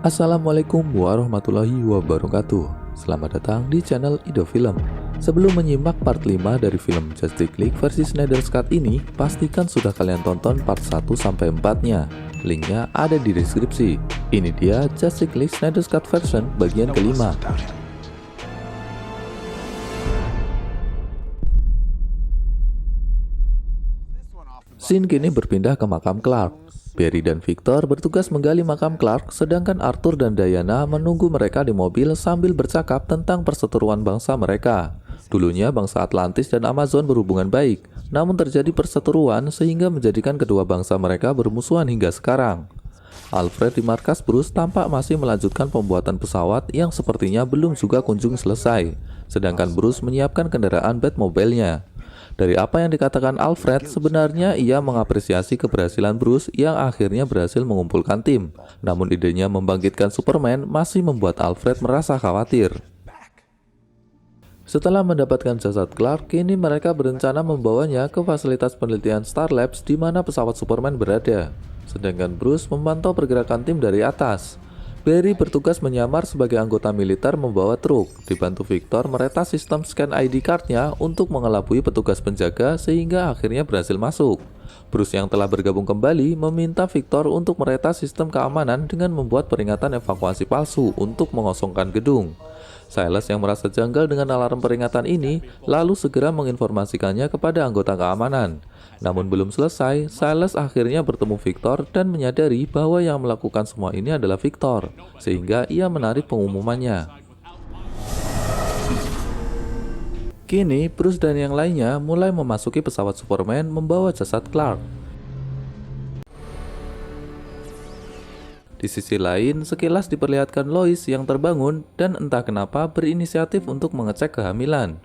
Assalamualaikum warahmatullahi wabarakatuh. Selamat datang di channel Ido Film. Sebelum menyimak part 5 dari film Justice League versi Snyder Cut ini, pastikan sudah kalian tonton part 1-4-nya. Linknya ada di deskripsi. Ini dia Justice League Snyder Cut version bagian kelima. Scene kini berpindah ke makam Clark. Barry dan Victor bertugas menggali makam Clark, sedangkan Arthur dan Diana menunggu mereka di mobil sambil bercakap tentang perseteruan bangsa mereka. Dulunya bangsa Atlantis dan Amazon berhubungan baik, namun terjadi perseteruan sehingga menjadikan kedua bangsa mereka bermusuhan hingga sekarang. Alfred di markas Bruce tampak masih melanjutkan pembuatan pesawat yang sepertinya belum juga kunjung selesai, sedangkan Bruce menyiapkan kendaraan Batmobile-nya. Dari apa yang dikatakan Alfred, sebenarnya ia mengapresiasi keberhasilan Bruce yang akhirnya berhasil mengumpulkan tim. Namun idenya membangkitkan Superman masih membuat Alfred merasa khawatir. Setelah mendapatkan jasad Clark, kini mereka berencana membawanya ke fasilitas penelitian Star Labs di mana pesawat Superman berada. Sedangkan Bruce memantau pergerakan tim dari atas. Barry bertugas menyamar sebagai anggota militer membawa truk, dibantu Victor meretas sistem scan ID card-nya untuk mengelabui petugas penjaga sehingga akhirnya berhasil masuk. Bruce yang telah bergabung kembali meminta Victor untuk meretas sistem keamanan dengan membuat peringatan evakuasi palsu untuk mengosongkan gedung. Silas yang merasa janggal dengan alarm peringatan ini lalu segera menginformasikannya kepada anggota keamanan. Namun belum selesai, Silas akhirnya bertemu Victor dan menyadari bahwa yang melakukan semua ini adalah Victor, sehingga ia menarik pengumumannya. Kini, Bruce dan yang lainnya mulai memasuki pesawat Superman membawa jasad Clark. Di sisi lain, sekilas diperlihatkan Lois yang terbangun dan entah kenapa berinisiatif untuk mengecek kehamilan.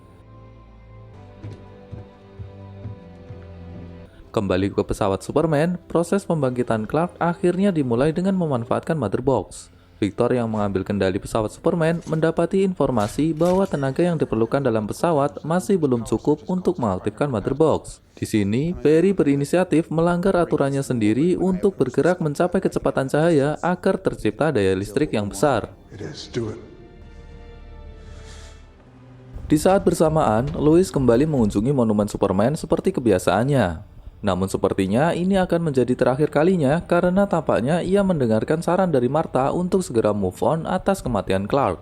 Kembali ke pesawat Superman, proses pembangkitan Clark akhirnya dimulai dengan memanfaatkan Mother Box. Victor yang mengambil kendali pesawat Superman mendapati informasi bahwa tenaga yang diperlukan dalam pesawat masih belum cukup untuk mengaktifkan Mother Box. Di sini, Barry berinisiatif melanggar aturannya sendiri untuk bergerak mencapai kecepatan cahaya agar tercipta daya listrik yang besar. Di saat bersamaan, Lois kembali mengunjungi monumen Superman seperti kebiasaannya. Namun sepertinya ini akan menjadi terakhir kalinya karena tampaknya ia mendengarkan saran dari Martha untuk segera move on atas kematian Clark.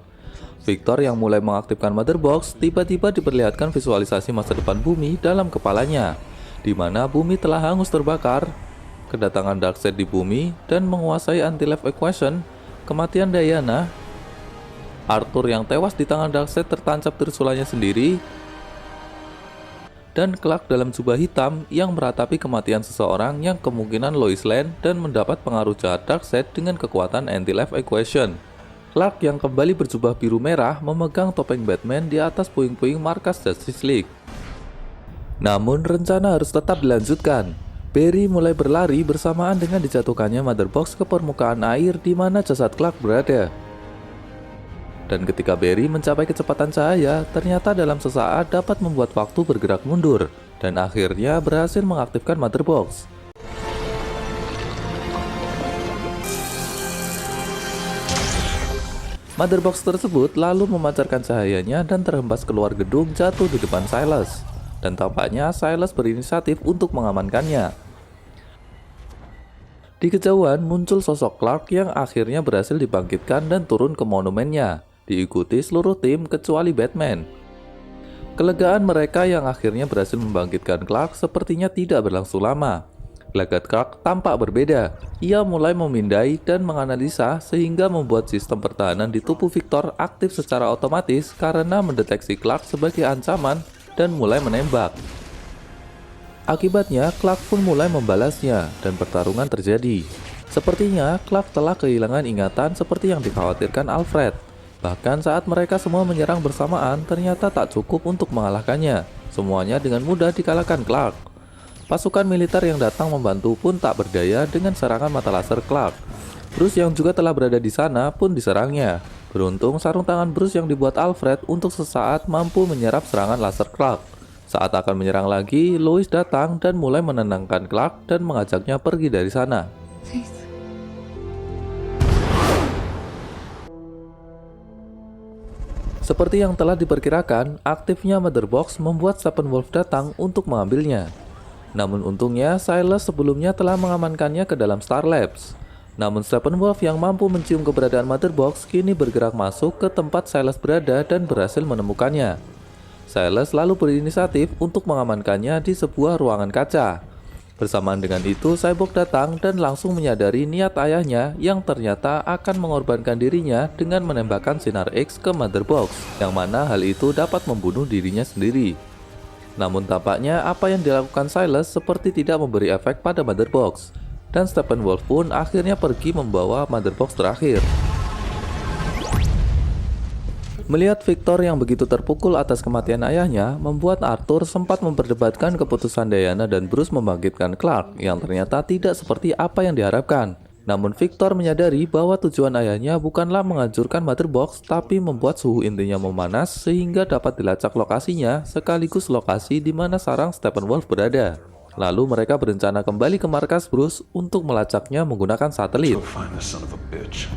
Victor yang mulai mengaktifkan Mother Box tiba-tiba diperlihatkan visualisasi masa depan bumi dalam kepalanya, di mana bumi telah hangus terbakar, kedatangan Darkseid di bumi dan menguasai anti-life equation, kematian Diana, Arthur yang tewas di tangan Darkseid tertancap trisulannya sendiri, dan Clark dalam jubah hitam yang meratapi kematian seseorang yang kemungkinan Lois Lane dan mendapat pengaruh jahat Darkseid dengan kekuatan anti-life equation. Clark yang kembali berjubah biru merah memegang topeng Batman di atas puing-puing markas Justice League. Namun rencana harus tetap dilanjutkan. Barry mulai berlari bersamaan dengan dijatuhkannya Mother Box ke permukaan air di mana jasad Clark berada. Dan ketika Barry mencapai kecepatan cahaya, ternyata dalam sesaat dapat membuat waktu bergerak mundur, dan akhirnya berhasil mengaktifkan Mother Box. Mother Box tersebut lalu memancarkan cahayanya dan terhempas keluar gedung jatuh di depan Silas. Dan tampaknya Silas berinisiatif untuk mengamankannya. Di kejauhan muncul sosok Clark yang akhirnya berhasil dibangkitkan dan turun ke monumennya, diikuti seluruh tim kecuali Batman. Kelegaan mereka yang akhirnya berhasil membangkitkan Clark sepertinya tidak berlangsung lama. Gelagat Clark tampak berbeda. Ia mulai memindai dan menganalisa sehingga membuat sistem pertahanan di tubuh Victor aktif secara otomatis karena mendeteksi Clark sebagai ancaman dan mulai menembak. Akibatnya, Clark pun mulai membalasnya dan pertarungan terjadi. Sepertinya Clark telah kehilangan ingatan seperti yang dikhawatirkan Alfred. Bahkan saat mereka semua menyerang bersamaan, ternyata tak cukup untuk mengalahkannya. Semuanya dengan mudah dikalahkan Clark. Pasukan militer yang datang membantu pun tak berdaya dengan serangan mata laser Clark. Bruce yang juga telah berada di sana pun diserangnya. Beruntung sarung tangan Bruce yang dibuat Alfred untuk sesaat mampu menyerap serangan laser Clark. Saat akan menyerang lagi, Lois datang dan mulai menenangkan Clark dan mengajaknya pergi dari sana. Seperti yang telah diperkirakan, aktifnya Mother Box membuat Steppenwolf datang untuk mengambilnya. Namun untungnya, Silas sebelumnya telah mengamankannya ke dalam Star Labs. Namun Steppenwolf yang mampu mencium keberadaan Mother Box kini bergerak masuk ke tempat Silas berada dan berhasil menemukannya. Silas lalu berinisiatif untuk mengamankannya di sebuah ruangan kaca. Bersamaan dengan itu, Cyborg datang dan langsung menyadari niat ayahnya yang ternyata akan mengorbankan dirinya dengan menembakkan sinar X ke Mother Box, yang mana hal itu dapat membunuh dirinya sendiri. Namun tampaknya apa yang dilakukan Silas seperti tidak memberi efek pada Mother Box, dan Steppenwolf pun akhirnya pergi membawa Mother Box terakhir. Melihat Victor yang begitu terpukul atas kematian ayahnya, membuat Arthur sempat memperdebatkan keputusan Diana dan Bruce membangkitkan Clark yang ternyata tidak seperti apa yang diharapkan. Namun Victor menyadari bahwa tujuan ayahnya bukanlah menghancurkan Mother Box, tapi membuat suhu intinya memanas sehingga dapat dilacak lokasinya sekaligus lokasi di mana sarang Steppenwolf berada. Lalu mereka berencana kembali ke markas Bruce untuk melacaknya menggunakan satelit. Go find the son of a bitch.